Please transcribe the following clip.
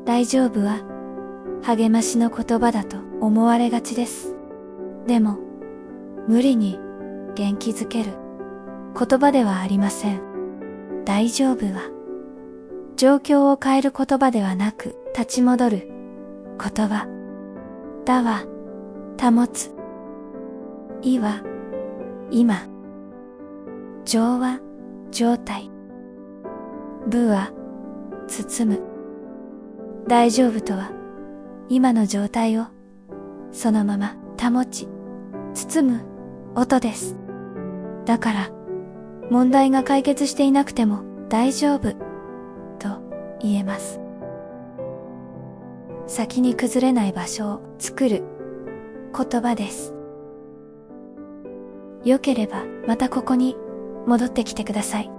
大丈夫は励ましの言葉だと思われがちです。でも、無理に元気づける言葉ではありません。大丈夫は、状況を変える言葉ではなく、立ち戻る言葉。だは、保つ。いは、今。状は、状態。部は、包む。大丈夫とは、今の状態をそのまま保ち、包む音です。だから、問題が解決していなくても大丈夫と言えます。先に崩れない場所を作る言葉です。よければまたここに戻ってきてください。